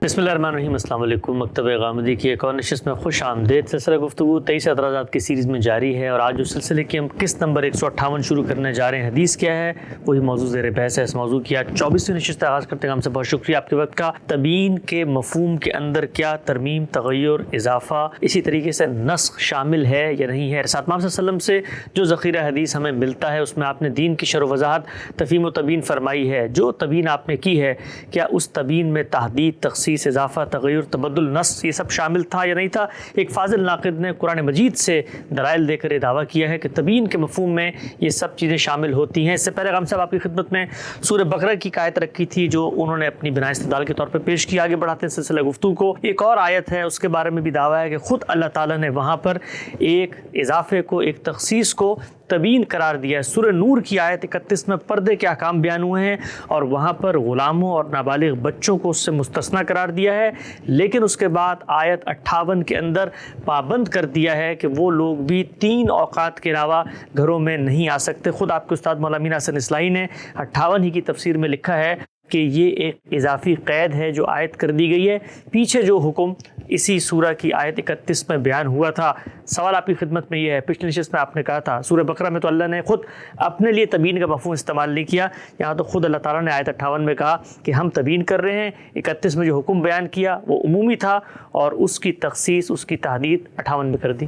بسم اللہ الرحمن الرحیم۔ السلام علیکم۔ مکتبہ غامدی کی ایک اور نشست میں خوش آمدید۔ سلسلہ گفتگو 23 اعتراضات کی سیریز میں جاری ہے، اور آج اس سلسلے کی ہم قسط نمبر 158 شروع کرنے جا رہے ہیں۔ حدیث کیا ہے وہی موضوع زیر بحث ہے۔ اس موضوع کی آج 24ویں نشست آغاز کرتے ہیں۔ ہم سے بہت شکریہ آپ کے وقت کا۔ تبیین کے مفہوم کے اندر کیا ترمیم، تغیر، اضافہ، اسی طریقے سے نسخ شامل ہے یا نہیں ہے؟ رسول اللہ صلی اللہ علیہ وسلم سے جو ذخیرہ حدیث ہمیں ملتا ہے اس میں آپ نے دین کی شرح و وضاحت، تفہیم و تبیین فرمائی ہے۔ جو تبیین آپ نے کی ہے کیا اس تبیین میں تحدید، تخصیص، اضافہ، تغیر، تبدل، نص یہ سب شامل تھا یا نہیں تھا؟ ایک فاضل ناقد نے قرآن مجید سے دلائل دے کر یہ دعویٰ کیا ہے کہ تبیین کے مفہوم میں یہ سب چیزیں شامل ہوتی ہیں۔ اس سے پہلے غام صاحب آپ کی خدمت میں سورہ بقرہ کی آیت رکھی تھی جو انہوں نے اپنی بنا استدلال کے طور پر پیش کی۔ آگے بڑھاتے ہیں سلسلہ گفتگو کو۔ ایک اور آیت ہے، اس کے بارے میں بھی دعویٰ ہے کہ خود اللہ تعالیٰ نے وہاں پر ایک اضافے کو، ایک تخصیص کو تبیین قرار دیا ہے۔ سورہ نور کی آیت 31 میں پردے کے احکام بیان ہوئے ہیں، اور وہاں پر غلاموں اور نابالغ بچوں کو اس سے مستثنیٰ قرار دیا ہے، لیکن اس کے بعد آیت 58 کے اندر پابند کر دیا ہے کہ وہ لوگ بھی 3 اوقات کے علاوہ گھروں میں نہیں آ سکتے۔ خود آپ کے استاد مولانا امین حسن اصلاحی نے 58 ہی کی تفسیر میں لکھا ہے کہ یہ ایک اضافی قید ہے جو عائد کر دی گئی ہے۔ پیچھے جو حکم اسی سورہ کی آیت 31 میں بیان ہوا تھا، سوال آپ کی خدمت میں یہ ہے، پچھلی نشست میں آپ نے کہا تھا سورہ بقرہ میں تو اللہ نے خود اپنے لیے تبیین کا مفہوم استعمال نہیں کیا، یہاں تو خود اللہ تعالیٰ نے آیت 58 میں کہا کہ ہم تبیین کر رہے ہیں۔ 31 میں جو حکم بیان کیا وہ عمومی تھا، اور اس کی تخصیص، اس کی تحدید 58 میں کر دی۔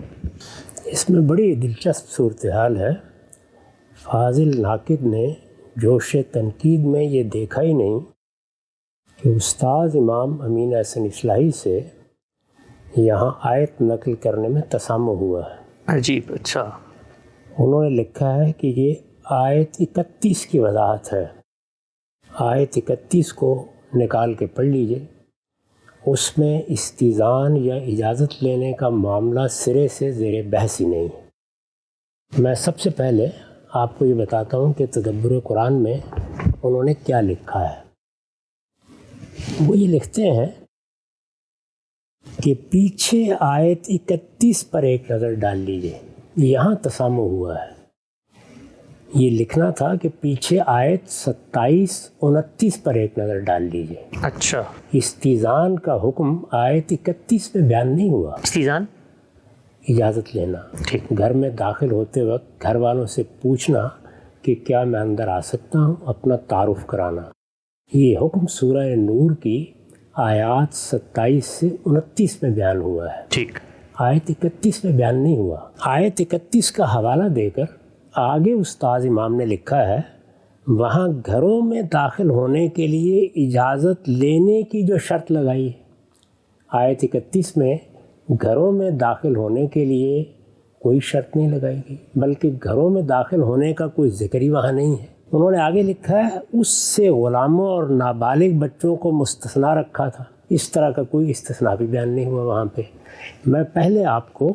اس میں بڑی دلچسپ صورتحال ہے۔ فاضل ناقد نے جوش تنقید میں یہ دیکھا ہی نہیں کہ استاد امام امین حسن اصلاحی سے یہاں آیت نقل کرنے میں تسامح ہوا ہے۔ عجیب، اچھا۔ انہوں نے لکھا ہے کہ یہ آیت 31 کی وضاحت ہے۔ آیت 31 کو نکال کے پڑھ لیجئے، اس میں استئذان یا اجازت لینے کا معاملہ سرے سے زیر بحث ہی نہیں۔ میں سب سے پہلے آپ کو یہ بتاتا ہوں کہ تدبر قرآن میں انہوں نے کیا لکھا ہے۔ وہ یہ لکھتے ہیں کہ پیچھے آیت 31 پر ایک نظر ڈال لیجئے، یہاں تسامح ہوا ہے۔ یہ لکھنا تھا کہ پیچھے آیت 27، 29 پر ایک نظر ڈال لیجئے۔ اچھا، استئذان کا حکم آیت 31 میں بیان نہیں ہوا۔ استئذان اجازت لینا، گھر میں داخل ہوتے وقت گھر والوں سے پوچھنا کہ کیا میں اندر آ سکتا ہوں، اپنا تعارف کرانا، یہ حکم سورہ نور کی آیات 27 سے 29 میں بیان ہوا ہے۔ ٹھیک، آیت 31 میں بیان نہیں ہوا۔ آیت 31 کا حوالہ دے کر آگے استاد امام نے لکھا ہے وہاں گھروں میں داخل ہونے کے لیے اجازت لینے کی جو شرط لگائی ہے، آیت 31 میں گھروں میں داخل ہونے کے لیے کوئی شرط نہیں لگائی گئی، بلکہ گھروں میں داخل ہونے کا کوئی ذکر ہی وہاں نہیں ہے۔ انہوں نے آگے لکھا ہے اس سے غلاموں اور نابالغ بچوں کو مستثنیٰ رکھا تھا، اس طرح کا کوئی استثناء بھی بیان نہیں ہوا وہاں پہ۔ میں پہلے آپ کو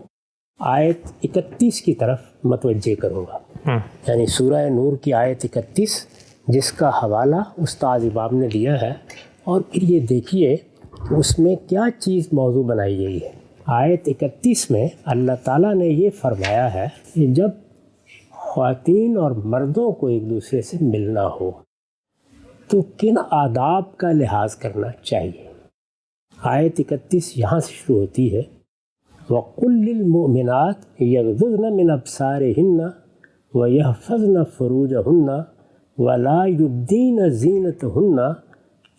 آیت 31 کی طرف متوجہ کروں گا، یعنی سورہ نور کی آیت 31 جس کا حوالہ استاد امام نے دیا ہے، اور پھر یہ دیکھیے کہ اس میں کیا چیز موضوع بنائی گئی ہے۔ آیت 31 میں اللہ تعالیٰ نے یہ فرمایا ہے کہ جب خواتین اور مردوں کو ایک دوسرے سے ملنا ہو تو کن آداب کا لحاظ کرنا چاہیے۔ آیت 31 یہاں سے شروع ہوتی ہے وَقُلْ لِلْمُؤْمِنَاتِ يَغْضُضْنَ مِنْ أَبْصَارِهِنَّ وَيَحْفَظْنَ فُرُوجَهُنَّ وَلَا يُبْدِينَ زِينَتَهُنَّ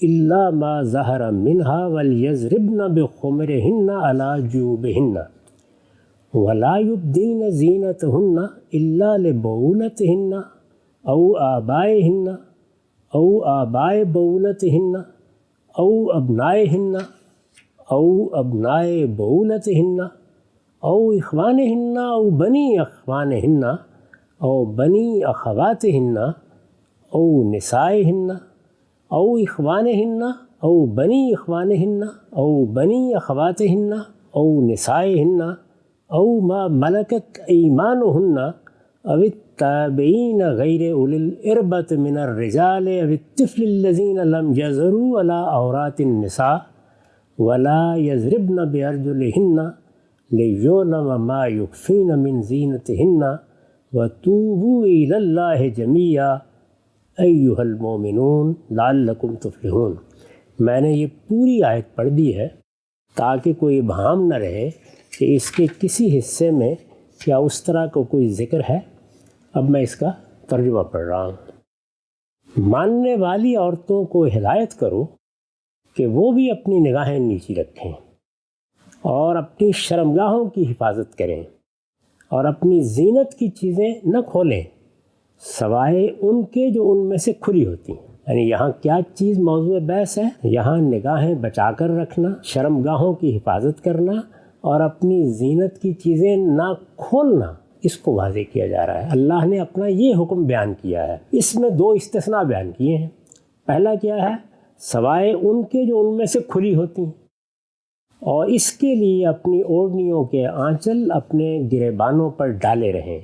إِلَّا مَا ظَهَرَ مِنْهَا وَلْيَضْرِبْنَ بِخُمُرِهِنَّ عَلَى جُيوبِهِنَّ وَلَا يُبْدِينَ زِينَتَهُنَّ إِلَّا لِبُعُولَتِهِنَّ أَوْ آبَائِهِنَّ أَوْ آبَاءِ بُعُولَتِهِنَّ أَوْ أَبْنَائِهِنَّ أَوْ أَبْنَاءِ بُعُولَتِهِنَّ أَوْ إِخْوَانِهِنَّ أَوْ بَنِي إِخْوَانِهِنَّ أَوْ بَنِي أَخَوَاتِهِنَّ أَوْ نِسَائِهِنَّ أَوْ إِخْوَانِهِنَّ أَوْ بَنِي إِخْوَانِهِنَّ أَوْ بَنِي أَخَوَاتِهِنَّ أَوْ نِسَائِهِنَّ أَوْ مَا مَلَكَتْ أَيْمَانُهُنَّ أَوِ التَّابِعِينَ غَيْرِ أُولِي الْإِرْبَةِ مِنَ الرِّجَالِ أَوِ الطِّفْلِ الَّذِينَ لَمْ يَظْهَرُوا عَلَى عَوْرَاتِ النِّسَاءِ وَلَا يَضْرِبْنَ بِأَرْجُلِهِنَّ لِيُعْلَمَ مَا يُخْفِينَ مِنْ زِينَتِهِنَّ وَتُوبُوا إِلَى اللَّهِ جَمِيعًا أَيُّهَا الْمُؤْمِنُونَ لَعَلَّكُمْ تُفْلِحُونَ۔ میں نے یہ پوری آیت پڑھ دی ہے تاکہ کوئی ابہام نہ رہے کہ اس کے کسی حصے میں کیا اس طرح کا کوئی ذکر ہے۔ اب میں اس کا ترجمہ پڑھ رہا ہوں۔ ماننے والی عورتوں کو ہدایت کرو کہ وہ بھی اپنی نگاہیں نیچی رکھیں اور اپنی شرمگاہوں کی حفاظت کریں اور اپنی زینت کی چیزیں نہ کھولیں سوائے ان کے جو ان میں سے کھلی ہوتی ہیں۔ یعنی یہاں کیا چیز موضوع بحث ہے؟ یہاں نگاہیں بچا کر رکھنا، شرمگاہوں کی حفاظت کرنا اور اپنی زینت کی چیزیں نہ کھولنا، اس کو واضح کیا جا رہا ہے۔ اللہ نے اپنا یہ حکم بیان کیا ہے۔ اس میں 2 استثناء بیان کیے ہیں۔ پہلا کیا ہے؟ سوائے ان کے جو ان میں سے کھلی ہوتی ہیں، اور اس کے لیے اپنی اوڑھنیوں کے آنچل اپنے گریبانوں پر ڈالے رہیں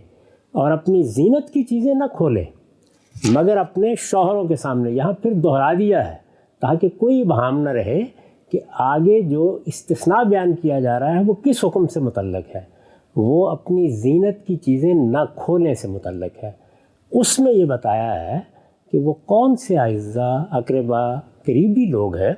اور اپنی زینت کی چیزیں نہ کھولیں مگر اپنے شوہروں کے سامنے۔ یہاں پھر دہرا دیا ہے تاکہ کوئی ابہام نہ رہے کہ آگے جو استثناء بیان کیا جا رہا ہے وہ کس حکم سے متعلق ہے۔ وہ اپنی زینت کی چیزیں نہ کھولنے سے متعلق ہے۔ اس میں یہ بتایا ہے کہ وہ کون سے اعزاء، اقربا، قریبی لوگ ہیں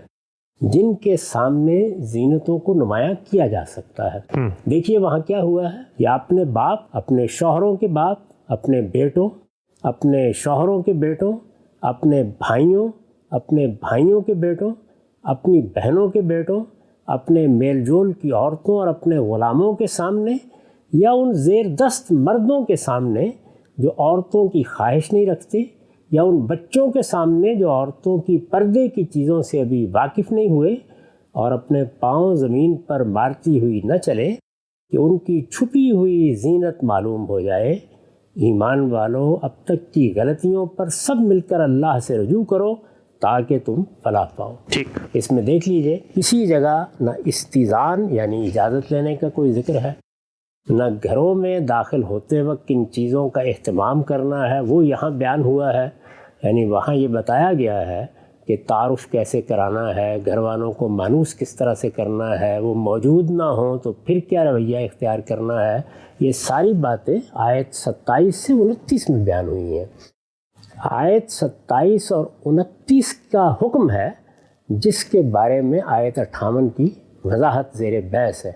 جن کے سامنے زینتوں کو نمایاں کیا جا سکتا ہے۔ دیکھیے وہاں کیا ہوا ہے، یا اپنے باپ، اپنے شوہروں کے باپ، اپنے بیٹوں، اپنے شوہروں کے بیٹوں، اپنے بھائیوں، اپنے بھائیوں کے بیٹوں، اپنی بہنوں کے بیٹوں، اپنے میل جول کی عورتوں اور اپنے غلاموں کے سامنے، یا ان زیر دست مردوں کے سامنے جو عورتوں کی خواہش نہیں رکھتے، یا ان بچوں کے سامنے جو عورتوں کی پردے کی چیزوں سے ابھی واقف نہیں ہوئے اور اپنے پاؤں زمین پر مارتی ہوئی نہ چلے کہ ان کی چھپی ہوئی زینت معلوم ہو جائے۔ ایمان والو، اب تک کی غلطیوں پر سب مل کر اللہ سے رجوع کرو تاکہ تم فلاح پاؤ۔ ٹھیک، اس میں دیکھ لیجئے کسی جگہ نہ استئذان یعنی اجازت لینے کا کوئی ذکر ہے، نہ گھروں میں داخل ہوتے وقت کن چیزوں کا اہتمام کرنا ہے وہ یہاں بیان ہوا ہے۔ یعنی وہاں یہ بتایا گیا ہے کہ تعارف کیسے کرانا ہے، گھر والوں کو مانوس کس طرح سے کرنا ہے، وہ موجود نہ ہوں تو پھر کیا رویہ اختیار کرنا ہے۔ یہ ساری باتیں آیت 27 سے 29 میں بیان ہوئی ہیں۔ آیت 27 اور 29 کا حکم ہے جس کے بارے میں آیت 58 کی وضاحت زیر بحث ہے۔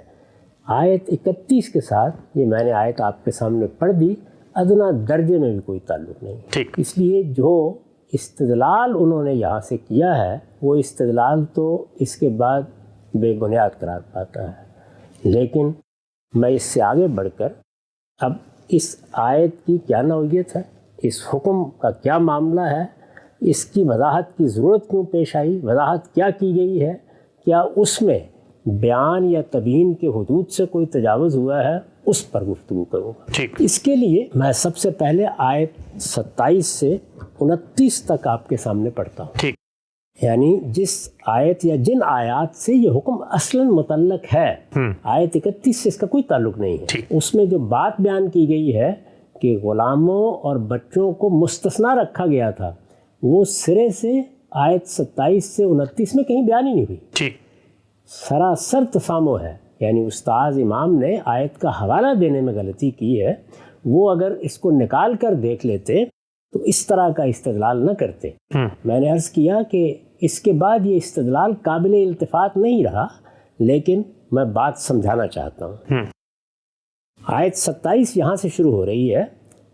آیت 31 کے ساتھ یہ میں نے آیت آپ کے سامنے پڑھ دی، ادنا درجے میں بھی کوئی تعلق نہیں۔ ٹھیک، اس لیے جو استدلال انہوں نے یہاں سے کیا ہے وہ استدلال تو اس کے بعد بے بنیاد قرار پاتا ہے۔ لیکن میں اس سے آگے بڑھ کر اب اس آیت کی کیا نوعیت ہے، اس حکم کا کیا معاملہ ہے، اس کی وضاحت کی ضرورت کیوں پیش آئی، وضاحت کیا کی گئی ہے، کیا اس میں بیان یا تبیین کے حدود سے کوئی تجاوز ہوا ہے، اس پر گفتگو کروں گا۔ ٹھیک، اس کے لیے میں سب سے پہلے آیت 27 سے 29 تک آپ کے سامنے پڑھتا ہوں۔ ٹھیک، یعنی جس آیت یا جن آیات سے یہ حکم اصلاً متعلق ہے، آیت 31 سے اس کا کوئی تعلق نہیں ہے۔ اس میں جو بات بیان کی گئی ہے کہ غلاموں اور بچوں کو مستثنیٰ رکھا گیا تھا، وہ سرے سے آیت 27 سے 29 میں کہیں بیان ہی نہیں ہوئی۔ ٹھیک، سراسر تسامو ہے۔ یعنی استاذ امام نے آیت کا حوالہ دینے میں غلطی کی ہے، وہ اگر اس کو نکال کر دیکھ لیتے تو اس طرح کا استدلال نہ کرتے۔ میں نے عرض کیا کہ اس کے بعد یہ استدلال قابل التفات نہیں رہا، لیکن میں بات سمجھانا چاہتا ہوں۔ آیت 27 یہاں سے شروع ہو رہی ہے،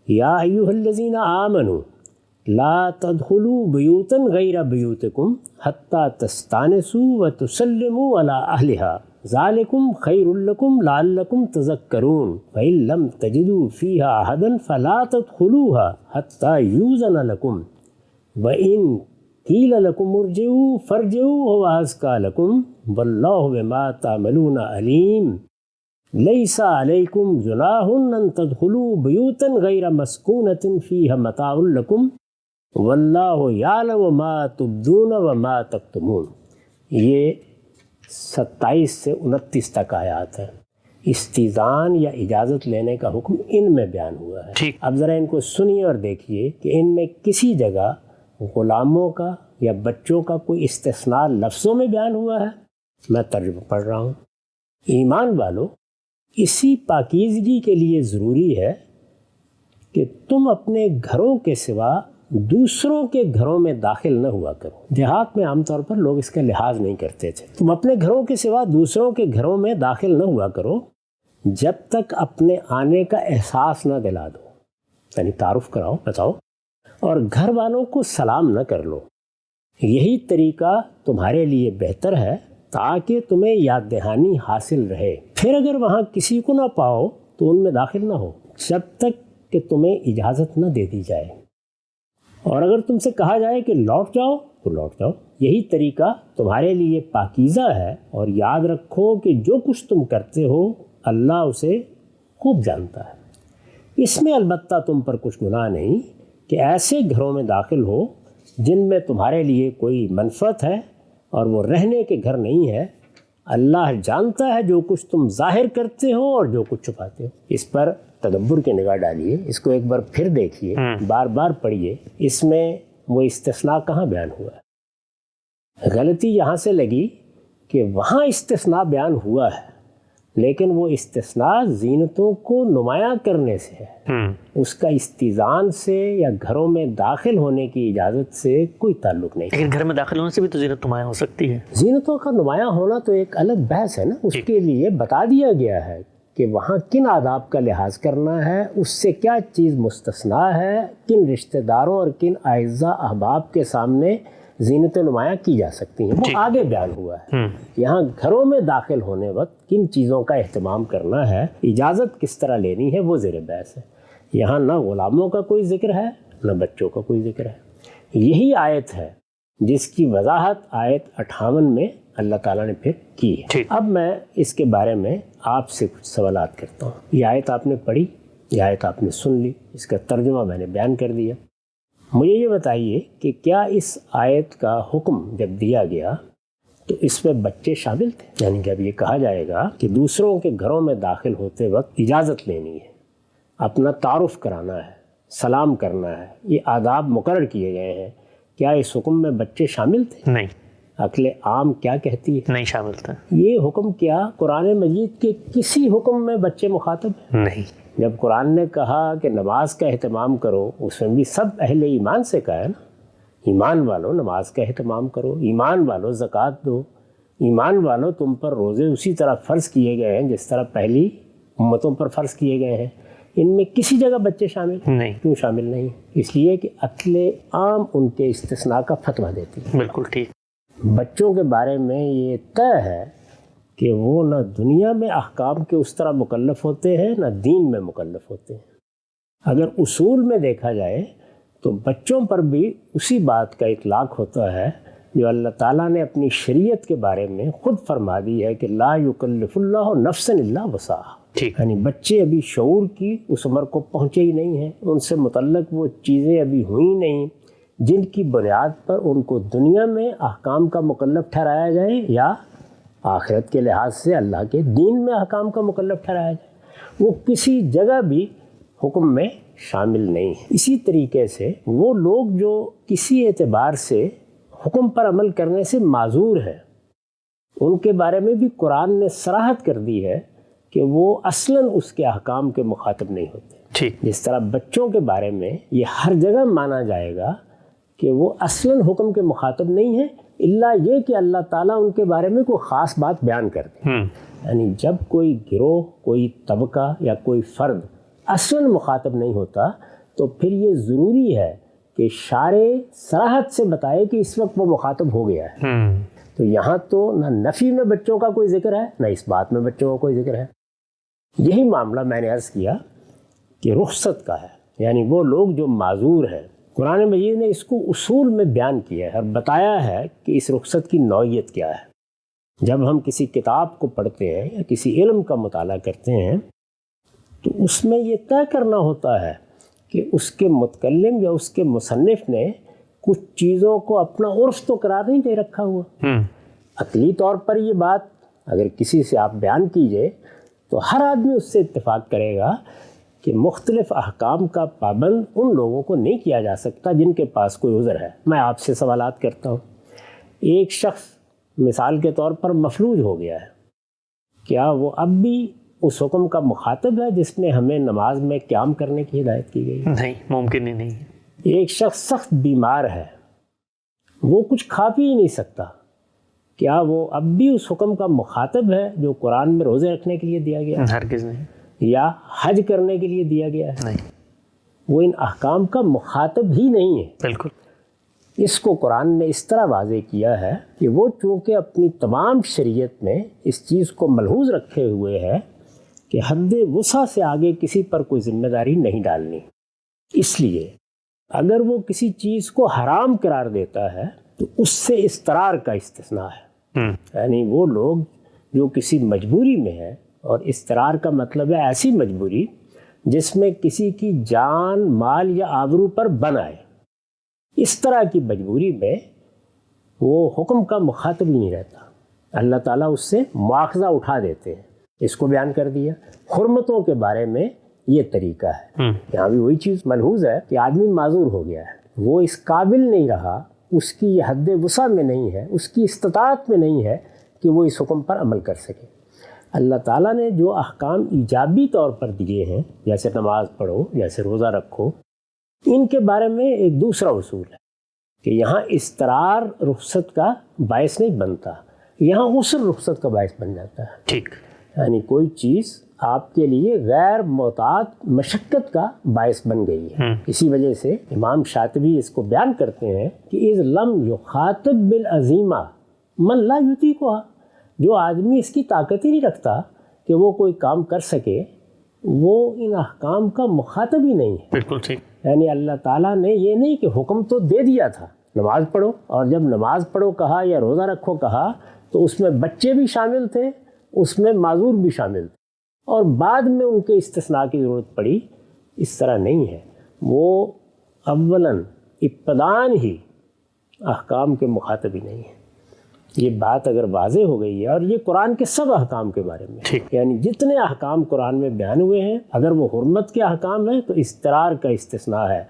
یا ایھا الذین آمنوا لا تدخلوا بیوتا غیر بیوتکم حتی تستانسوا وتسلموا علی اہلہا ذالکم خیر لکم لعلکم تذکرون فإن لم تجدوا فیہا احدا فلا تدخلوها حتی یؤذن لکم وإن قیل لکم ارجعوا فارجعوا هو ازکی لکم واللہ بما تعملون علیم لیس علیکم جناح ان تدخلوا بیوتا غیر مسکونۃ فیہا متاع لکم واللہ یعلم ما تبدون وما تکتمون۔ یہ 27 سے 29 تک آیات ہے۔ استئذان یا اجازت لینے کا حکم ان میں بیان ہوا ہے۔ ٹھیک، اب ذرا ان کو سنیے اور دیکھیے کہ ان میں کسی جگہ غلاموں کا یا بچوں کا کوئی استثناء لفظوں میں بیان ہوا ہے۔ میں ترجمہ پڑھ رہا ہوں۔ ایمان والو، اسی پاکیزگی کے لیے ضروری ہے کہ تم اپنے گھروں کے سوا دوسروں کے گھروں میں داخل نہ ہوا کرو۔ دیہات میں عام طور پر لوگ اس کا لحاظ نہیں کرتے تھے۔ تم اپنے گھروں کے سوا دوسروں کے گھروں میں داخل نہ ہوا کرو جب تک اپنے آنے کا احساس نہ دلا دو، یعنی تعارف کراؤ، بتاؤ، اور گھر والوں کو سلام نہ کر لو۔ یہی طریقہ تمہارے لیے بہتر ہے تاکہ تمہیں یاد دہانی حاصل رہے۔ پھر اگر وہاں کسی کو نہ پاؤ تو ان میں داخل نہ ہو جب تک کہ تمہیں اجازت نہ دے دی جائے، اور اگر تم سے کہا جائے کہ لوٹ جاؤ تو لوٹ جاؤ۔ یہی طریقہ تمہارے لیے پاکیزہ ہے، اور یاد رکھو کہ جو کچھ تم کرتے ہو اللہ اسے خوب جانتا ہے۔ اس میں البتہ تم پر کچھ گناہ نہیں کہ ایسے گھروں میں داخل ہو جن میں تمہارے لیے کوئی منفعت ہے اور وہ رہنے کے گھر نہیں ہے۔ اللہ جانتا ہے جو کچھ تم ظاہر کرتے ہو اور جو کچھ چھپاتے ہو۔ اس پر تدبر کی نگاہ ڈالیے، اس کو ایک بار پھر دیکھیے، بار بار پڑھیے، اس میں وہ استثناء کہاں بیان ہوا ہے؟ غلطی یہاں سے لگی کہ وہاں استثناء بیان ہوا ہے، لیکن وہ استثناء زینتوں کو نمایاں کرنے سے ہے، اس کا استیزان سے یا گھروں میں داخل ہونے کی اجازت سے کوئی تعلق نہیں۔ لیکن گھر میں داخل ہونے سے بھی تو زینت نمایاں ہو سکتی ہے۔ زینتوں کا نمایاں ہونا تو ایک الگ بحث ہے نا، اس کے لیے بتا دیا گیا ہے کہ وہاں کن آداب کا لحاظ کرنا ہے، اس سے کیا چیز مستثنیٰ ہے، کن رشتہ داروں اور کن اعزاء احباب کے سامنے زینت نمایاں کی جا سکتی ہیں، وہ آگے بیان ہوا ہے۔ یہاں گھروں میں داخل ہونے وقت کن چیزوں کا اہتمام کرنا ہے، اجازت کس طرح لینی ہے، وہ زیر بحث ہے۔ یہاں نہ غلاموں کا کوئی ذکر ہے نہ بچوں کا کوئی ذکر ہے۔ یہی آیت ہے جس کی وضاحت آیت 58 میں اللہ تعالیٰ نے پھر کی ہے۔ اب میں اس کے بارے میں آپ سے کچھ سوالات کرتا ہوں۔ یہ آیت آپ نے پڑھی، یہ آیت آپ نے سن لی، اس کا ترجمہ میں نے بیان کر دیا۔ مجھے یہ بتائیے کہ کیا اس آیت کا حکم جب دیا گیا تو اس میں بچے شامل تھے؟ یعنی کہ اب یہ کہا جائے گا کہ دوسروں کے گھروں میں داخل ہوتے وقت اجازت لینی ہے، اپنا تعارف کرانا ہے، سلام کرنا ہے، یہ آداب مقرر کیے گئے ہیں، کیا اس حکم میں بچے شامل تھے؟ نہیں۔ عقل عام کیا کہتی ہے؟ نہیں شامل تھا۔ یہ حکم کیا قرآن مجید کے کسی حکم میں بچے مخاطب ہیں؟ نہیں۔ جب قرآن نے کہا کہ نماز کا اہتمام کرو، اس میں بھی سب اہل ایمان سے کہا ہے نا، ایمان والو نماز کا اہتمام کرو، ایمان والو زکوٰۃ دو، ایمان والو تم پر روزے اسی طرح فرض کیے گئے ہیں جس طرح پہلی امتوں پر فرض کیے گئے ہیں۔ ان میں کسی جگہ بچے شامل نہیں۔ کیوں شامل نہیں؟ اس لیے کہ عقل عام ان کے استثناء کا فتویٰ دیتی ہے۔ بالکل ٹھیک۔ بچوں کے بارے میں یہ طے ہے کہ وہ نہ دنیا میں احکام کے اس طرح مکلف ہوتے ہیں نہ دین میں مکلف ہوتے ہیں۔ اگر اصول میں دیکھا جائے تو بچوں پر بھی اسی بات کا اطلاق ہوتا ہے جو اللہ تعالیٰ نے اپنی شریعت کے بارے میں خود فرما دی ہے کہ لا یکلف اللہ نفسا الا وسعہا۔ یعنی بچے ابھی شعور کی اس عمر کو پہنچے ہی نہیں ہیں، ان سے متعلق وہ چیزیں ابھی ہوئی نہیں جن کی بنیاد پر ان کو دنیا میں احکام کا مکلف ٹھہرایا جائے یا آخرت کے لحاظ سے اللہ کے دین میں احکام کا مکلف ٹھہرایا جائے، وہ کسی جگہ بھی حکم میں شامل نہیں ہے۔ اسی طریقے سے وہ لوگ جو کسی اعتبار سے حکم پر عمل کرنے سے معذور ہیں، ان کے بارے میں بھی قرآن نے صراحت کر دی ہے کہ وہ اصلاً اس کے احکام کے مخاطب نہیں ہوتے۔ جس طرح بچوں کے بارے میں یہ ہر جگہ مانا جائے گا کہ وہ اصلاً حکم کے مخاطب نہیں ہیں، الا یہ کہ اللہ تعالیٰ ان کے بارے میں کوئی خاص بات بیان کر دے۔ یعنی جب کوئی گروہ، کوئی طبقہ یا کوئی فرد اصلاً مخاطب نہیں ہوتا تو پھر یہ ضروری ہے کہ شارع صراحت سے بتائے کہ اس وقت وہ مخاطب ہو گیا ہے۔ تو یہاں تو نہ نفی میں بچوں کا کوئی ذکر ہے نہ اس بات میں بچوں کا کوئی ذکر ہے۔ یہی معاملہ میں نے عرض کیا کہ رخصت کا ہے، یعنی وہ لوگ جو معذور ہیں۔ قرآن مجید نے اس کو اصول میں بیان کیا ہے اور بتایا ہے کہ اس رخصت کی نوعیت کیا ہے۔ جب ہم کسی کتاب کو پڑھتے ہیں یا کسی علم کا مطالعہ کرتے ہیں تو اس میں یہ طے کرنا ہوتا ہے کہ اس کے متکلم یا اس کے مصنف نے کچھ چیزوں کو اپنا عرف تو قرار نہیں دے رکھا ہوا۔ عقلی طور پر یہ بات اگر کسی سے آپ بیان کیجئے تو ہر آدمی اس سے اتفاق کرے گا کہ مختلف احکام کا پابند ان لوگوں کو نہیں کیا جا سکتا جن کے پاس کوئی عذر ہے۔ میں آپ سے سوالات کرتا ہوں، ایک شخص مثال کے طور پر مفلوج ہو گیا ہے، کیا وہ اب بھی اس حکم کا مخاطب ہے جس میں ہمیں نماز میں قیام کرنے کی ہدایت کی گئی؟ نہیں، ممکن ہی نہیں۔ ایک شخص سخت بیمار ہے، وہ کچھ کھا پی ہی نہیں سکتا، کیا وہ اب بھی اس حکم کا مخاطب ہے جو قرآن میں روزے رکھنے کے لیے دیا گیا ہے؟ ہرگز نہیں، یا حج کرنے کے لیے دیا گیا ہے؟ نہیں، وہ ان احکام کا مخاطب ہی نہیں ہے۔ بالکل۔ اس کو قرآن نے اس طرح واضح کیا ہے کہ وہ چونکہ اپنی تمام شریعت میں اس چیز کو ملحوظ رکھے ہوئے ہے کہ حد وسع سے آگے کسی پر کوئی ذمہ داری نہیں ڈالنی، اس لیے اگر وہ کسی چیز کو حرام قرار دیتا ہے تو اس سے اضطرار کا استثناء ہے۔ یعنی وہ لوگ جو کسی مجبوری میں ہیں، اور اضطرار کا مطلب ہے ایسی مجبوری جس میں کسی کی جان، مال یا آبرو پر بن آئے، اس طرح کی مجبوری میں وہ حکم کا مخاطب ہی نہیں رہتا، اللہ تعالیٰ اس سے مواخذہ اٹھا دیتے ہیں۔ اس کو بیان کر دیا۔ حرمتوں کے بارے میں یہ طریقہ ہے، یہاں بھی وہی چیز ملحوظ ہے کہ آدمی معذور ہو گیا ہے، وہ اس قابل نہیں رہا، اس کی یہ حد وسع میں نہیں ہے، اس کی استطاعت میں نہیں ہے کہ وہ اس حکم پر عمل کر سکے۔ اللہ تعالیٰ نے جو احکام ایجابی طور پر دیے ہیں، جیسے نماز پڑھو، جیسے روزہ رکھو، ان کے بارے میں ایک دوسرا اصول ہے کہ یہاں اضطرار رخصت کا باعث نہیں بنتا، یہاں عسر رخصت کا باعث بن جاتا ہے۔ ٹھیک، یعنی کوئی چیز آپ کے لیے غیر محتاط مشقت کا باعث بن گئی ہے۔ اسی وجہ سے امام شاطبی اس کو بیان کرتے ہیں کہ اذ لم یخاطب بالعزیمہ من لا یطیقھا، جو آدمی اس کی طاقت ہی نہیں رکھتا کہ وہ کوئی کام کر سکے، وہ ان احکام کا مخاطب ہی نہیں ہے۔ بالکل ٹھیک۔ یعنی اللہ تعالیٰ نے یہ نہیں کہ حکم تو دے دیا تھا نماز پڑھو، اور جب نماز پڑھو کہا یا روزہ رکھو کہا تو اس میں بچے بھی شامل تھے، اس میں معذور بھی شامل تھے، اور بعد میں ان کے استثناء کی ضرورت پڑی۔ اس طرح نہیں ہے، وہ اولاً ابتداً ہی احکام کے مخاطب ہی نہیں ہے۔ یہ بات اگر واضح ہو گئی ہے، اور یہ قرآن کے سب احکام کے بارے میں، یعنی جتنے احکام قرآن میں بیان ہوئے ہیں، اگر وہ حرمت کے احکام ہیں تو اضطرار کا استثناء ہے،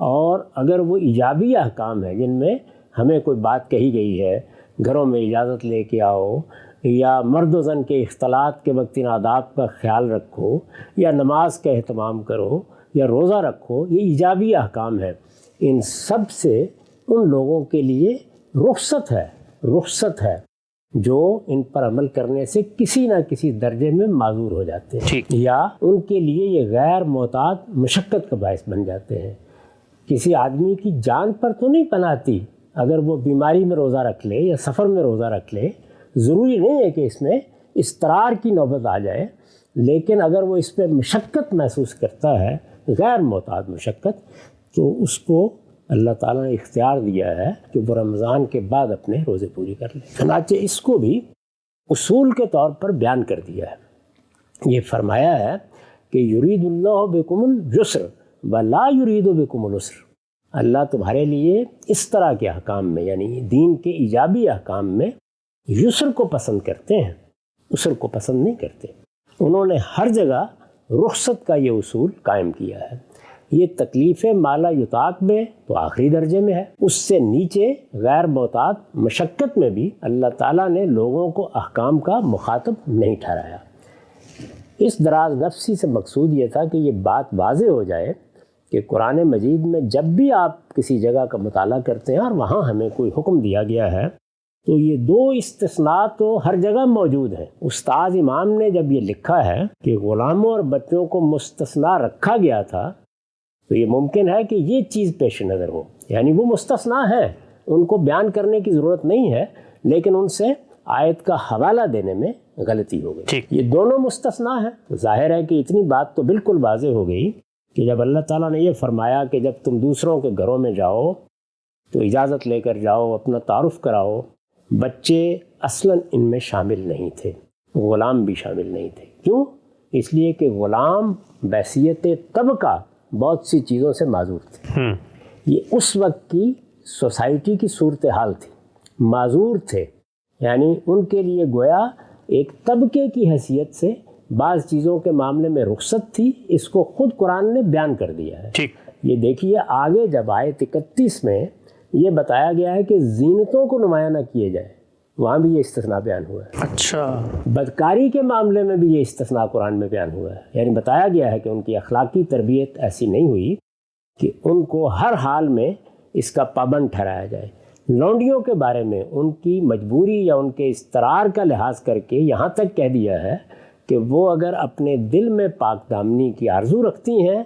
اور اگر وہ ایجابی احکام ہیں جن میں ہمیں کوئی بات کہی گئی ہے، گھروں میں اجازت لے کے آؤ، یا مرد و زن کے اختلاط کے وقت ان آداب کا خیال رکھو، یا نماز کا اہتمام کرو، یا روزہ رکھو، یہ ایجابی احکام ہیں۔ ان سب سے ان لوگوں کے لیے رخصت ہے جو ان پر عمل کرنے سے کسی نہ کسی درجے میں معذور ہو جاتے ہیں، یا ان کے لیے یہ غیر محتاط مشقت کا باعث بن جاتے ہیں۔ کسی آدمی کی جان پر تو نہیں بناتی اگر وہ بیماری میں روزہ رکھ لے یا سفر میں روزہ رکھ لے، ضروری نہیں ہے کہ اس میں اضطرار کی نوبت آ جائے، لیکن اگر وہ اس پہ مشقت محسوس کرتا ہے، غیر محتاط مشقت، تو اس کو اللہ تعالیٰ نے اختیار دیا ہے کہ وہ رمضان کے بعد اپنے روزے پوری کر لے۔ چنانچہ اس کو بھی اصول کے طور پر بیان کر دیا ہے۔ یہ فرمایا ہے کہ یرید اللہ بکم الیسر ولا یرید بکم العسر، اللہ تمہارے لیے اس طرح کے احکام میں، یعنی دین کے ایجابی احکام میں، یسر کو پسند کرتے ہیں، عسر کو پسند نہیں کرتے۔ انہوں نے ہر جگہ رخصت کا یہ اصول قائم کیا ہے۔ یہ تکلیف مالا یطاق میں تو آخری درجے میں ہے، اس سے نیچے غیر محتاط مشقت میں بھی اللہ تعالیٰ نے لوگوں کو احکام کا مخاطب نہیں ٹھہرایا۔ اس دراز نفسی سے مقصود یہ تھا کہ یہ بات واضح ہو جائے کہ قرآن مجید میں جب بھی آپ کسی جگہ کا مطالعہ کرتے ہیں اور وہاں ہمیں کوئی حکم دیا گیا ہے تو یہ دو استثناء تو ہر جگہ موجود ہیں۔ استاد امام نے جب یہ لکھا ہے کہ غلاموں اور بچوں کو مستثنیٰ رکھا گیا تھا تو یہ ممکن ہے کہ یہ چیز پیش نظر ہو، یعنی وہ مستثنیٰ ہیں، ان کو بیان کرنے کی ضرورت نہیں ہے، لیکن ان سے آیت کا حوالہ دینے میں غلطی ہو گئی۔ یہ دونوں مستثنیٰ ہیں، تو ظاہر ہے کہ اتنی بات تو بالکل واضح ہو گئی کہ جب اللہ تعالیٰ نے یہ فرمایا کہ جب تم دوسروں کے گھروں میں جاؤ تو اجازت لے کر جاؤ، اپنا تعارف کراؤ، بچے اصلاً ان میں شامل نہیں تھے، غلام بھی شامل نہیں تھے۔ کیوں؟ اس لیے کہ غلام بحیثیت طبقہ بہت سی چیزوں سے معذور تھے۔ یہ اس وقت کی سوسائٹی کی صورتحال تھی، معذور تھے، یعنی ان کے لیے گویا ایک طبقے کی حیثیت سے بعض چیزوں کے معاملے میں رخصت تھی۔ اس کو خود قرآن نے بیان کر دیا ہے۔ یہ دیکھیے آگے جب آیت 31 میں یہ بتایا گیا ہے کہ زینتوں کو نمایاں نہ کیے جائے، وہاں بھی یہ استثناء بیان ہوا ہے۔ اچھا، بدکاری کے معاملے میں بھی یہ استثناء قرآن میں بیان ہوا ہے، یعنی بتایا گیا ہے کہ ان کی اخلاقی تربیت ایسی نہیں ہوئی کہ ان کو ہر حال میں اس کا پابند ٹھہرایا جائے۔ لونڈیوں کے بارے میں ان کی مجبوری یا ان کے اضطرار کا لحاظ کر کے یہاں تک کہہ دیا ہے کہ وہ اگر اپنے دل میں پاک دامنی کی آرزو رکھتی ہیں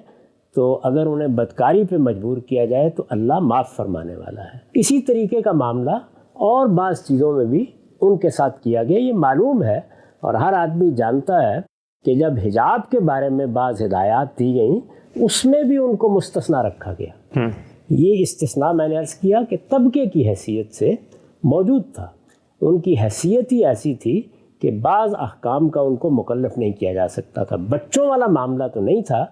تو اگر انہیں بدکاری پہ مجبور کیا جائے تو اللہ معاف فرمانے والا ہے۔ اسی طریقے کا معاملہ اور بعض چیزوں میں بھی ان کے ساتھ کیا گیا۔ یہ معلوم ہے اور ہر آدمی جانتا ہے کہ جب حجاب کے بارے میں بعض ہدایات دی گئیں اس میں بھی ان کو مستثنا رکھا گیا۔ یہ استثناء میں نے عرض کیا کہ طبقے کی حیثیت سے موجود تھا، ان کی حیثیت ہی ایسی تھی کہ بعض احکام کا ان کو مکلف نہیں کیا جا سکتا تھا۔ بچوں والا معاملہ تو نہیں تھا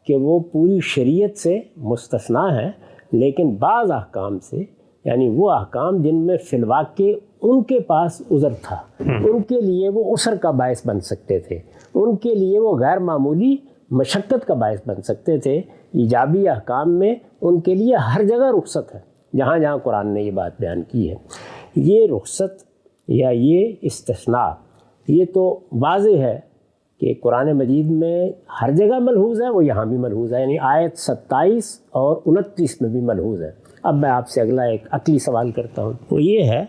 کہ وہ پوری شریعت سے مستثنا ہیں، لیکن بعض احکام سے، یعنی وہ احکام جن میں فی الواقع ان کے پاس عذر تھا، ان کے لیے وہ عسر کا باعث بن سکتے تھے، ان کے لیے وہ غیر معمولی مشقت کا باعث بن سکتے تھے۔ ایجابی احکام میں ان کے لیے ہر جگہ رخصت ہے، جہاں جہاں قرآن نے یہ بات بیان کی ہے۔ یہ رخصت یا یہ استثناء یہ تو واضح ہے کہ قرآن مجید میں ہر جگہ ملحوظ ہے، وہ یہاں بھی ملحوظ ہے، یعنی آیت 27 اور 29 میں بھی ملحوظ ہے۔ اب میں آپ سے اگلا ایک عقلی سوال کرتا ہوں، وہ یہ ہے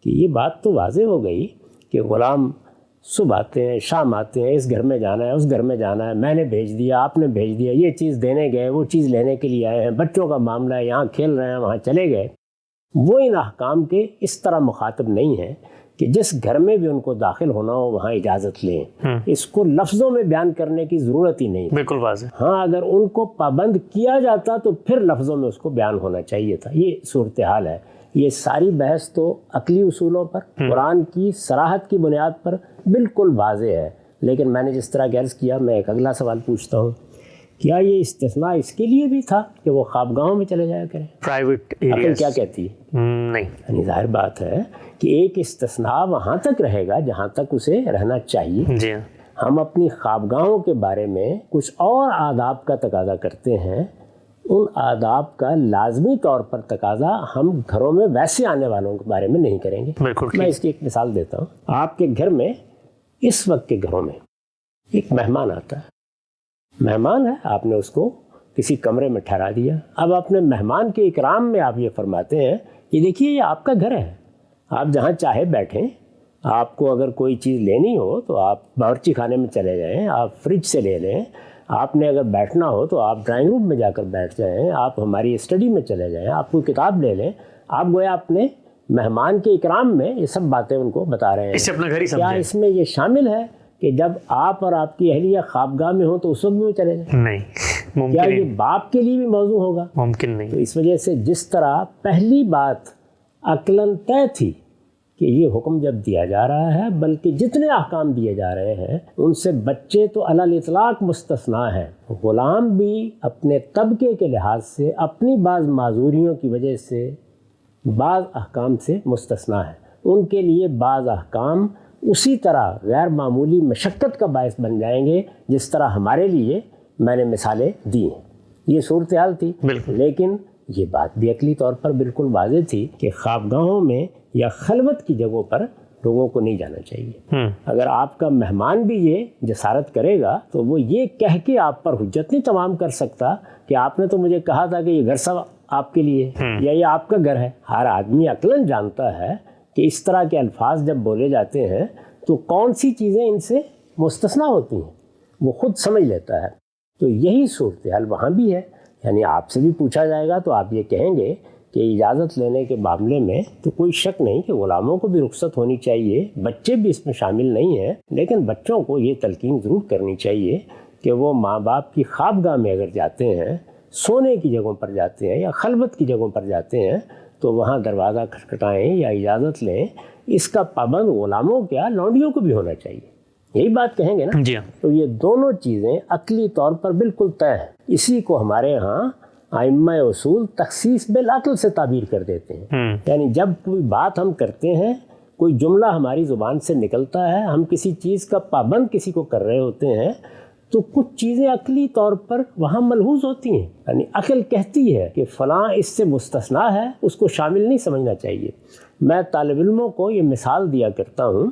کہ یہ بات تو واضح ہو گئی کہ غلام صبح آتے ہیں، شام آتے ہیں، اس گھر میں جانا ہے، اس گھر میں جانا ہے، میں نے بھیج دیا، آپ نے بھیج دیا، یہ چیز دینے گئے، وہ چیز لینے کے لیے آئے ہیں، بچوں کا معاملہ ہے، یہاں کھیل رہے ہیں، وہاں چلے گئے۔ وہ ان احکام کے اس طرح مخاطب نہیں ہیں کہ جس گھر میں بھی ان کو داخل ہونا ہو وہاں اجازت لیں۔ اس کو لفظوں میں بیان کرنے کی ضرورت ہی نہیں، بالکل واضح۔ ہاں اگر ان کو پابند کیا جاتا تو پھر لفظوں میں اس کو بیان ہونا چاہیے تھا۔ یہ صورتحال ہے۔ یہ ساری بحث تو عقلی اصولوں پر، قرآن کی صراحت کی بنیاد پر بالکل واضح ہے، لیکن میں نے جس طرح عرض کیا، میں ایک اگلا سوال پوچھتا ہوں، کیا یہ استثناء اس کے لیے بھی تھا کہ وہ خوابگاہوں میں چلے جایا کریں؟ پرائیویٹ عقل ایریاز کیا کہتی ہے؟ نہیں، یعنی ظاہر بات ہے کہ ایک استثناء وہاں تک رہے گا جہاں تک اسے رہنا چاہیے۔ جی ہاں، ہم اپنی خوابگاہوں کے بارے میں کچھ اور آداب کا تقاضا کرتے ہیں، ان آداب کا لازمی طور پر تقاضا ہم گھروں میں ویسے آنے والوں کے بارے میں نہیں کریں گے۔ بالکل میں اس کی ایک مثال دیتا ہوں۔ آپ کے گھر میں اس وقت کے گھروں میں ایک مہمان آتا ہے، مہمان ہے، آپ نے اس کو کسی کمرے میں ٹھہرا دیا۔ اب اپنے مہمان کے اکرام میں آپ یہ فرماتے ہیں کہ دیکھیے یہ آپ کا گھر ہے، آپ جہاں چاہے بیٹھیں، آپ کو اگر کوئی چیز لینی ہو تو آپ باورچی خانے میں چلے جائیں، آپ فریج سے لے لیں، آپ نے اگر بیٹھنا ہو تو آپ ڈرائنگ روم میں جا کر بیٹھ جائیں، آپ ہماری اسٹڈی میں چلے جائیں، آپ کوئی کتاب لے لیں۔ آپ گویا اپنے مہمان کے اکرام میں یہ سب باتیں ان کو بتا رہے ہیں۔ اسے اپنا گھر ہی کیا سمجھیں؟ اس میں یہ شامل ہے کہ جب آپ اور آپ کی اہلیہ خوابگاہ میں ہوں تو اس وقت بھی وہ چلے جائیں؟ نہیں، کیا ممکن یہ نہیں، باپ کے لیے بھی موضوع ہوگا؟ ممکن نہیں۔ تو اس وجہ سے جس طرح پہلی بات عقلاً طے تھی کہ یہ حکم جب دیا جا رہا ہے، بلکہ جتنے احکام دیے جا رہے ہیں ان سے بچے تو علی الاطلاق مستثنا ہیں، غلام بھی اپنے طبقے کے لحاظ سے اپنی بعض معذوریوں کی وجہ سے بعض احکام سے مستثنا ہیں۔ ان کے لیے بعض احکام اسی طرح غیر معمولی مشقت کا باعث بن جائیں گے جس طرح ہمارے لیے میں نے مثالیں دی ہیں۔ یہ صورتحال تھی، بالکل۔ لیکن یہ بات بھی عقلی طور پر بالکل واضح تھی کہ خوابگاہوں میں یا خلوت کی جگہوں پر لوگوں کو نہیں جانا چاہیے۔ اگر آپ کا مہمان بھی یہ جسارت کرے گا تو وہ یہ کہہ کے آپ پر حجت نہیں تمام کر سکتا کہ آپ نے تو مجھے کہا تھا کہ یہ گھر سب آپ کے لیے یا یہ آپ کا گھر ہے۔ ہر آدمی عقلاً جانتا ہے کہ اس طرح کے الفاظ جب بولے جاتے ہیں تو کون سی چیزیں ان سے مستثنا ہوتی ہیں، وہ خود سمجھ لیتا ہے۔ تو یہی صورتحال وہاں بھی ہے، یعنی آپ سے بھی پوچھا جائے گا تو آپ یہ کہیں گے کہ اجازت لینے کے معاملے میں تو کوئی شک نہیں کہ غلاموں کو بھی رخصت ہونی چاہیے، بچے بھی اس میں شامل نہیں ہیں، لیکن بچوں کو یہ تلقین ضرور کرنی چاہیے کہ وہ ماں باپ کی خوابگاہ میں اگر جاتے ہیں، سونے کی جگہوں پر جاتے ہیں یا خلوت کی جگہوں پر جاتے ہیں تو وہاں دروازہ کھٹکھٹائیں یا اجازت لیں۔ اس کا پابند غلاموں کیا لونڈیوں کو بھی ہونا چاہیے، یہی بات کہیں گے نا؟ جی ہاں، تو یہ دونوں چیزیں عقلی طور پر بالکل طے ہیں۔ اسی کو ہمارے ہاں ائمہ اصول تخصیص بالعقل سے تعبیر کر دیتے ہیں۔ یعنی جب کوئی بات ہم کرتے ہیں، کوئی جملہ ہماری زبان سے نکلتا ہے، ہم کسی چیز کا پابند کسی کو کر رہے ہوتے ہیں تو کچھ چیزیں عقلی طور پر وہاں ملحوظ ہوتی ہیں، یعنی عقل کہتی ہے کہ فلاں اس سے مستثنا ہے، اس کو شامل نہیں سمجھنا چاہیے۔ میں طالب علموں کو یہ مثال دیا کرتا ہوں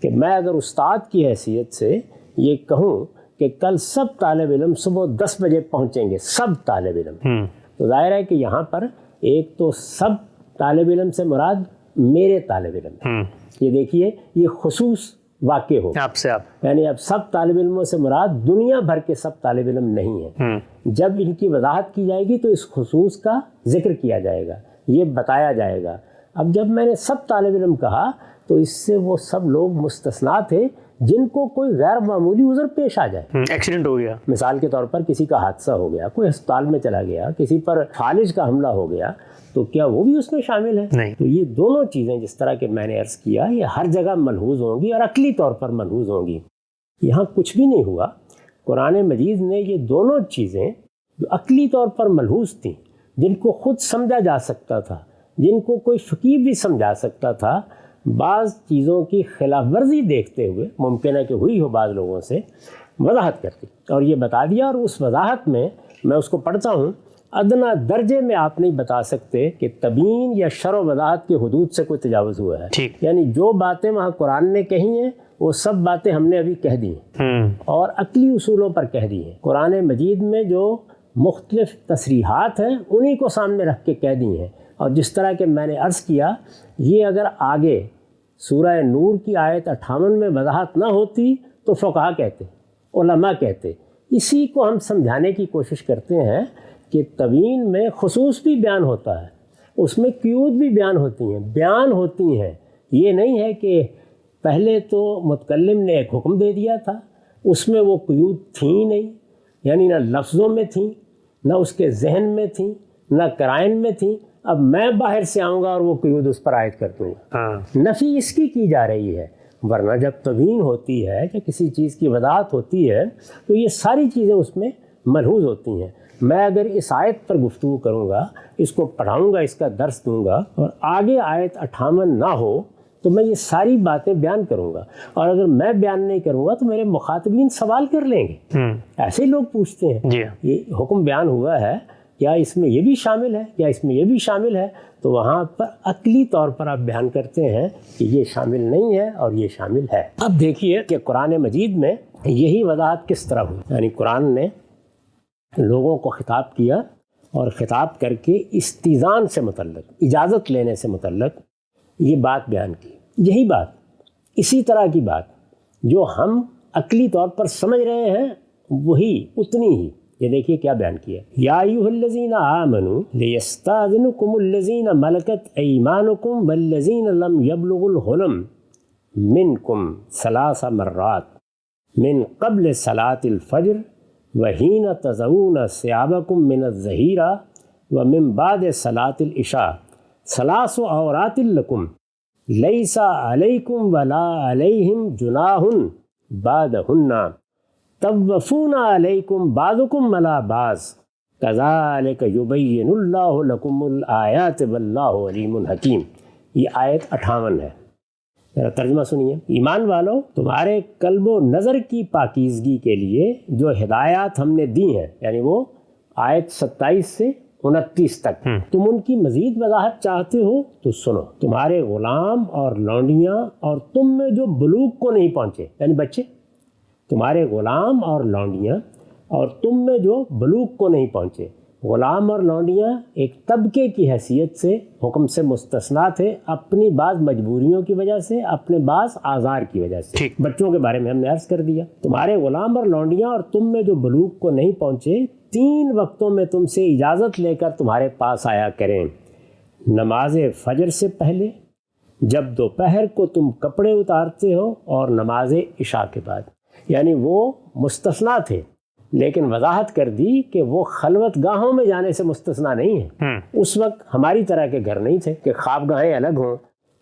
کہ میں اگر استاد کی حیثیت سے یہ کہوں کہ کل سب طالب علم صبح 10 بجے پہنچیں گے، سب طالب علم، تو ظاہر ہے کہ یہاں پر ایک تو سب طالب علم سے مراد میرے طالب علم، یہ دیکھیے یہ خصوص واقع ہو آپ سے آپ، یعنی اب سب طالب علموں سے مراد دنیا بھر کے سب طالب علم نہیں ہیں. جب ان کی وضاحت کی جائے گی تو اس خصوص کا ذکر کیا جائے گا، یہ بتایا جائے گا. اب جب میں نے سب طالب علم کہا تو اس سے وہ سب لوگ مستثنا تھے جن کو کوئی غیر معمولی عذر پیش آ جائے، ایکسیڈنٹ ہو گیا، مثال کے طور پر کسی کا حادثہ ہو گیا، کوئی ہسپتال میں چلا گیا، کسی پر فالج کا حملہ ہو گیا، تو کیا وہ بھی اس میں شامل ہے؟ نہیں. تو یہ دونوں چیزیں جس طرح کہ میں نے عرض کیا یہ ہر جگہ ملحوظ ہوں گی اور عقلی طور پر ملحوظ ہوں گی. یہاں کچھ بھی نہیں ہوا. قرآن مجید نے یہ دونوں چیزیں جو عقلی طور پر ملحوظ تھیں، جن کو خود سمجھا جا سکتا تھا، جن کو کوئی فقیر بھی سمجھا سکتا تھا، بعض چیزوں کی خلاف ورزی دیکھتے ہوئے ممکن ہے کہ ہوئی ہو بعض لوگوں سے، وضاحت کرتی اور یہ بتا دیا. اور اس وضاحت میں میں اس کو پڑھتا ہوں، ادنا درجے میں آپ نہیں بتا سکتے کہ تبیین یا شرح و وضاحت کے حدود سے کوئی تجاوز ہوا ہے. یعنی جو باتیں وہاں قرآن نے کہی ہیں وہ سب باتیں ہم نے ابھی کہہ دی ہیں اور عقلی اصولوں پر کہہ دی ہیں. قرآن مجید میں جو مختلف تصریحات ہیں انہی کو سامنے رکھ کے کہہ دی ہیں. اور جس طرح کہ میں نے عرض کیا، یہ اگر آگے سورہ نور کی آیت 58 میں وضاحت نہ ہوتی تو فقہا کہتے، علماء کہتے. اسی کو ہم سمجھانے کی کوشش کرتے ہیں کہ تبیین میں خصوص بھی بیان ہوتا ہے، اس میں قیود بھی بیان ہوتی ہیں. یہ نہیں ہے کہ پہلے تو متکلم نے ایک حکم دے دیا تھا، اس میں وہ قیود تھیں نہیں، یعنی نہ لفظوں میں تھیں، نہ اس کے ذہن میں تھیں، نہ قرائن میں تھیں. اب میں باہر سے آؤں گا اور وہ قیود اس پر عائد کر دوں گا. نفی اس کی جا رہی ہے. ورنہ جب تبیین ہوتی ہے کہ کسی چیز کی وضاحت ہوتی ہے تو یہ ساری چیزیں اس میں ملحوظ ہوتی ہیں. میں اگر اس آیت پر گفتگو کروں گا، اس کو پڑھاؤں گا، اس کا درس دوں گا اور آگے آیت 58 نہ ہو تو میں یہ ساری باتیں بیان کروں گا. اور اگر میں بیان نہیں کروں گا تو میرے مخاطبین سوال کر لیں گے. ایسے ہی لوگ پوچھتے ہیں یہ حکم بیان ہوا ہے، کیا اس میں یہ بھی شامل ہے، کیا اس میں یہ بھی شامل ہے؟ تو وہاں پر عقلی طور پر آپ بیان کرتے ہیں کہ یہ شامل نہیں ہے اور یہ شامل ہے. اب دیکھیے کہ قرآن مجید میں یہی وضاحت کس طرح ہوئی. یعنی قرآن نے لوگوں کو خطاب کیا اور خطاب کر کے استئذان سے متعلق، اجازت لینے سے متعلق یہ بات بیان کی. یہی بات، اسی طرح کی بات جو ہم عقلی طور پر سمجھ رہے ہیں وہی اتنی ہی. یہ دیکھیے کیا بیان کیا، یا ایھا الذین آمنوا لیستأذنکم الذین ملکت ایمانکم والذین لم یبلغوا الحلم منکم ثلاث مرات من قبل صلاۃ الفجر وحین تضعون ثیابکم من الظہیرہ ومن بعد صلاۃ العشاء ثلاث عورات لکم لیس علیکم ولا علیہم جناح بعدہن طوفون علیکم بعضکم علی بعض کذالک یبین اللہ لکم الآیات واللہ علیم حکیم. یہ آیت 58 ہے. ذرا ترجمہ سنیے. ایمان والو، تمہارے قلب و نظر کی پاکیزگی کے لیے جو ہدایات ہم نے دی ہیں، یعنی وہ آیت 27 سے 29 تک، تم ان کی مزید وضاحت چاہتے ہو تو سنو. تمہارے غلام اور لونڈیاں اور تم میں جو بلوغ کو نہیں پہنچے، یعنی بچے، تمہارے غلام اور لونڈیاں اور تم میں جو بلوغ کو نہیں پہنچے. غلام اور لونڈیاں ایک طبقے کی حیثیت سے حکم سے مستثنا تھے، اپنی بعض مجبوریوں کی وجہ سے، اپنے بعض آزار کی وجہ سے. بچوں کے بارے میں ہم نے عرض کر دیا. تمہارے غلام اور لونڈیاں اور تم میں جو بلوغ کو نہیں پہنچے 3 وقتوں میں تم سے اجازت لے کر تمہارے پاس آیا کریں. نماز فجر سے پہلے، جب دوپہر کو تم کپڑے اتارتے ہو، اور نماز عشاء کے بعد. یعنی وہ مستثنا تھے لیکن وضاحت کر دی کہ وہ خلوت گاہوں میں جانے سے مستثنا نہیں ہیں. اس وقت ہماری طرح کے گھر نہیں تھے کہ خواب گاہیں الگ ہوں،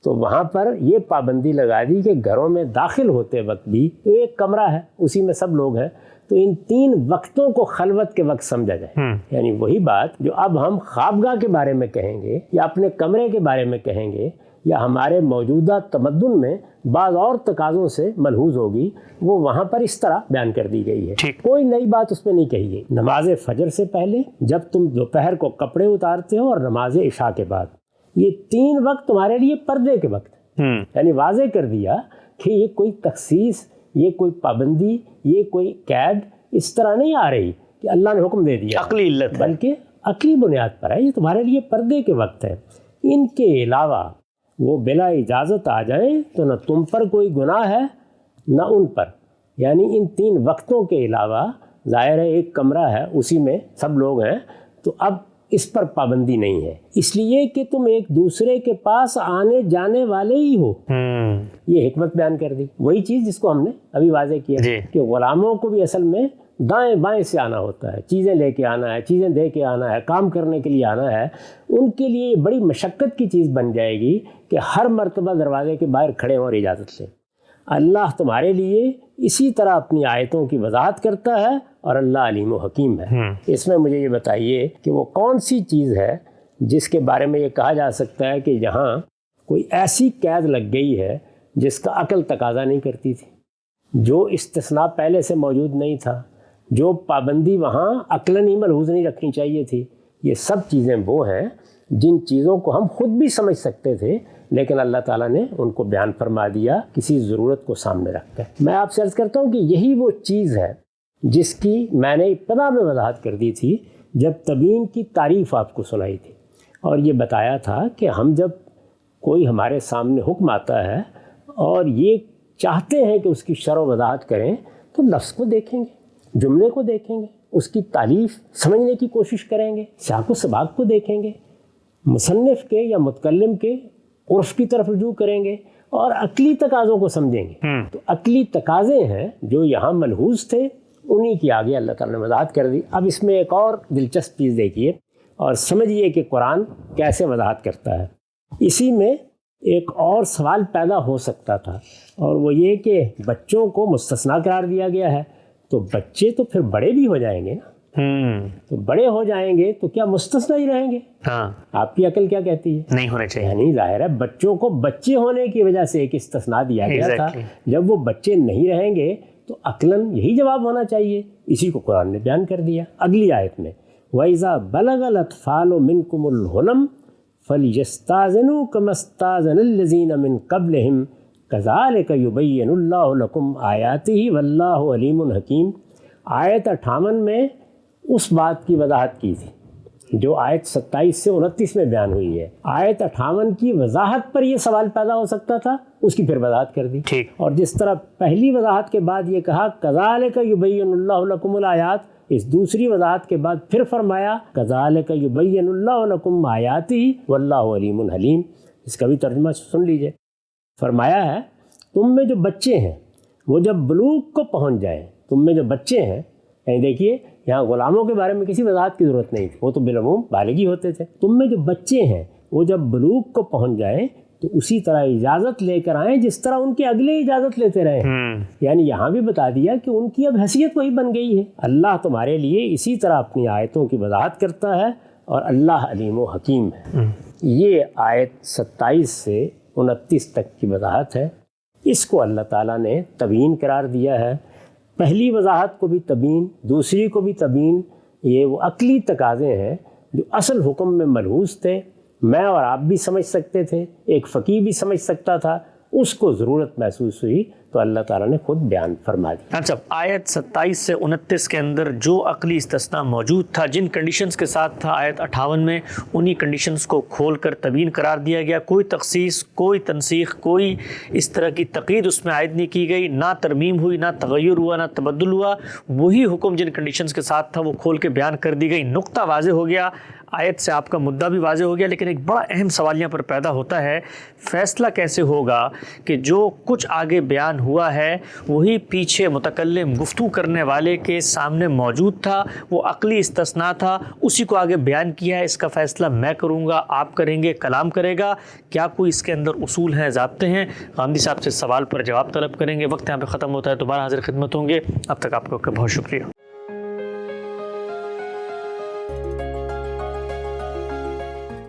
تو وہاں پر یہ پابندی لگا دی کہ گھروں میں داخل ہوتے وقت بھی تو ایک کمرہ ہے، اسی میں سب لوگ ہیں، تو ان 3 وقتوں کو خلوت کے وقت سمجھا جائے. یعنی وہی بات جو اب ہم خوابگاہ کے بارے میں کہیں گے یا اپنے کمرے کے بارے میں کہیں گے یا ہمارے موجودہ تمدن میں بعض اور تقاضوں سے ملحوظ ہوگی، وہ وہاں پر اس طرح بیان کر دی گئی ہے. کوئی نئی بات اس میں نہیں کہی گئی. نماز فجر سے پہلے، جب تم دوپہر کو کپڑے اتارتے ہو، اور نماز عشاء کے بعد. یہ 3 وقت تمہارے لیے پردے کے وقت. یعنی واضح کر دیا کہ یہ کوئی تخصیص، یہ کوئی پابندی، یہ کوئی قید اس طرح نہیں آ رہی کہ اللہ نے حکم دے دیا، عقلی علت، بلکہ عقلی بنیاد پر ہے، یہ تمہارے لیے پردے کے وقت ہے، ان کے علاوہ وہ بلا اجازت آ جائیں تو نہ تم پر کوئی گناہ ہے نہ ان پر، یعنی ان 3 وقتوں کے علاوہ ظاہر ہے ایک کمرہ ہے اسی میں سب لوگ ہیں، تو اب اس پر پابندی نہیں ہے، اس لیے کہ تم ایک دوسرے کے پاس آنے جانے والے ہی ہو۔ یہ حکمت بیان کر دی، وہی چیز جس کو ہم نے ابھی واضح کیا کہ غلاموں کو بھی اصل میں دائیں بائیں سے آنا ہوتا ہے، چیزیں لے کے آنا ہے، چیزیں دے کے آنا ہے، کام کرنے کے لیے آنا ہے، ان کے لیے بڑی مشقت کی چیز بن جائے گی کہ ہر مرتبہ دروازے کے باہر کھڑے ہوں اور اجازت لیں۔ اللہ تمہارے لیے اسی طرح اپنی آیتوں کی وضاحت کرتا ہے اور اللہ علیم و حکیم ہے۔ اس میں مجھے یہ بتائیے کہ وہ کون سی چیز ہے جس کے بارے میں یہ کہا جا سکتا ہے کہ یہاں کوئی ایسی قید لگ گئی ہے جس کا عقل تقاضا نہیں کرتی تھی، جو استثناء پہلے سے موجود نہیں تھا، جو پابندی وہاں عقلاً ہی ملحوظ نہیں رکھنی چاہیے تھی۔ یہ سب چیزیں وہ ہیں جن چیزوں کو ہم خود بھی سمجھ سکتے تھے، لیکن اللہ تعالیٰ نے ان کو بیان فرما دیا کسی ضرورت کو سامنے رکھ کر۔ میں آپ سے عرض کرتا ہوں کہ یہی وہ چیز ہے جس کی میں نے ابتدا میں وضاحت کر دی تھی جب تبیین کی تعریف آپ کو سنائی تھی، اور یہ بتایا تھا کہ ہم جب کوئی ہمارے سامنے حکم آتا ہے اور یہ چاہتے ہیں کہ اس کی شرح و وضاحت کریں تو لفظ کو دیکھیں گے، جملے کو دیکھیں گے، اس کی تعریف سمجھنے کی کوشش کریں گے، سیاق و سباق کو دیکھیں گے، مصنف کے یا متکلم کے عرف کی طرف رجوع کریں گے اور عقلی تقاضوں کو سمجھیں گے۔ تو عقلی تقاضے ہیں جو یہاں ملحوظ تھے، انہی کی آگے اللہ تعالیٰ نے وضاحت کر دی۔ اب اس میں ایک اور دلچسپ چیز دیکھیے اور سمجھیے کہ قرآن کیسے وضاحت کرتا ہے۔ اسی میں ایک اور سوال پیدا ہو سکتا تھا، اور وہ یہ کہ بچوں کو مستثنیٰ قرار دیا گیا ہے، تو بچے تو پھر بڑے بھی ہو جائیں گے نا، تو بڑے ہو جائیں گے تو کیا مستثنیٰ ہی رہیں گے؟ آپ کی عقل کیا کہتی ہے؟ نہیں ہونے چاہیے۔ یعنی ظاہر ہے بچوں کو بچے ہونے کی وجہ سے ایک استثناء دیا گیا تھا، جب وہ بچے نہیں رہیں گے تو عقلاً یہی جواب ہونا چاہیے۔ اسی کو قرآن نے بیان کر دیا اگلی آیت میں، وَإِذَا بَلَغَ الْأَطْفَالُ مِنْكُمُ الْحُلُمَ فَلْيَسْتَأْذِنُوا كَمَا اسْتَأْذَنَ الَّذِينَ مِنْ قَبْلِهِمْ كَذَلِكَ يُبَيِّنُ اللَّهُ لَكُمْ آيَاتِهِ وَاللَّهُ عَلِيمٌ حَكِيمٌ۔ آیت 58 میں اس بات کی وضاحت کی تھی جو آیت 27 سے 29 میں بیان ہوئی ہے۔ آیت 58 کی وضاحت پر یہ سوال پیدا ہو سکتا تھا، اس کی پھر وضاحت کر دی، اور جس طرح پہلی وضاحت کے بعد یہ کہا كَذَلِكَ يُبَيِّنُ اللَّهُ لَكُمُ الْآيَاتِ، اس دوسری وضاحت کے بعد پھر فرمایا كَذَلِكَ يُبَيِّنُ اللَّهُ لَكُمْ آيَاتِهِ وَاللَّهُ عَلِيمٌ حَلِيمٌ۔ اس کا بھی ترجمہ سن لیجئے۔ فرمایا ہے تم میں جو بچے ہیں وہ جب بلوغ کو پہنچ جائیں، تم میں جو بچے ہیں، یعنی دیکھیے یہاں غلاموں کے بارے میں کسی وضاحت کی ضرورت نہیں تھی، وہ تو بالعموم بالغی ہوتے تھے۔ تم میں جو بچے ہیں وہ جب بلوغ کو پہنچ جائیں تو اسی طرح اجازت لے کر آئیں جس طرح ان کے اگلے اجازت لیتے رہے۔ یعنی یہاں بھی بتا دیا کہ ان کی اب حیثیت وہی بن گئی ہے۔ اللہ تمہارے لیے اسی طرح اپنی آیتوں کی وضاحت کرتا ہے اور اللہ علیم و حکیم ہے۔ یہ آیت 27 سے 29 تک کی وضاحت ہے، اس کو اللہ تعالیٰ نے تبیین قرار دیا ہے۔ پہلی وضاحت کو بھی تبیین، دوسری کو بھی تبیین، یہ وہ عقلی تقاضے ہیں جو اصل حکم میں ملحوظ تھے، میں اور آپ بھی سمجھ سکتے تھے، ایک فقیہ بھی سمجھ سکتا تھا، اس کو ضرورت محسوس ہوئی تو اللہ تعالیٰ نے خود بیان فرما دی۔ اچھا، آیت 27 سے 29 کے اندر جو عقلی استثناء موجود تھا، جن کنڈیشنز کے ساتھ تھا آیت 58 میں، انہی کنڈیشنز کو کھول کر تبیین قرار دیا گیا۔ کوئی تخصیص، کوئی تنسیخ، کوئی اس طرح کی تقید اس میں عائد نہیں کی گئی، نہ ترمیم ہوئی، نہ تغیر ہوا، نہ تبدل ہوا۔ وہی حکم جن کنڈیشنز کے ساتھ تھا وہ کھول کے بیان کر دی گئی۔ نقطہ واضح ہو گیا، آیت سے آپ کا مدعا بھی واضح ہو گیا، لیکن ایک بڑا اہم سوال یہاں پر پیدا ہوتا ہے، فیصلہ کیسے ہوگا کہ جو کچھ آگے بیان ہوا ہے وہی پیچھے متکلم گفتگو کرنے والے کے سامنے موجود تھا، وہ عقلی استثناء تھا، اسی کو آگے بیان کیا ہے۔ اس کا فیصلہ میں کروں گا، آپ کریں گے، کلام کرے گا؟ کیا کوئی اس کے اندر اصول ہیں، ضابطے ہیں؟ غامدی صاحب سے سوال پر جواب طلب کریں گے۔ وقت یہاں پہ ختم ہوتا ہے، دوبارہ حاضر خدمت ہوں گے، اب تک آپ کا بہت شکریہ۔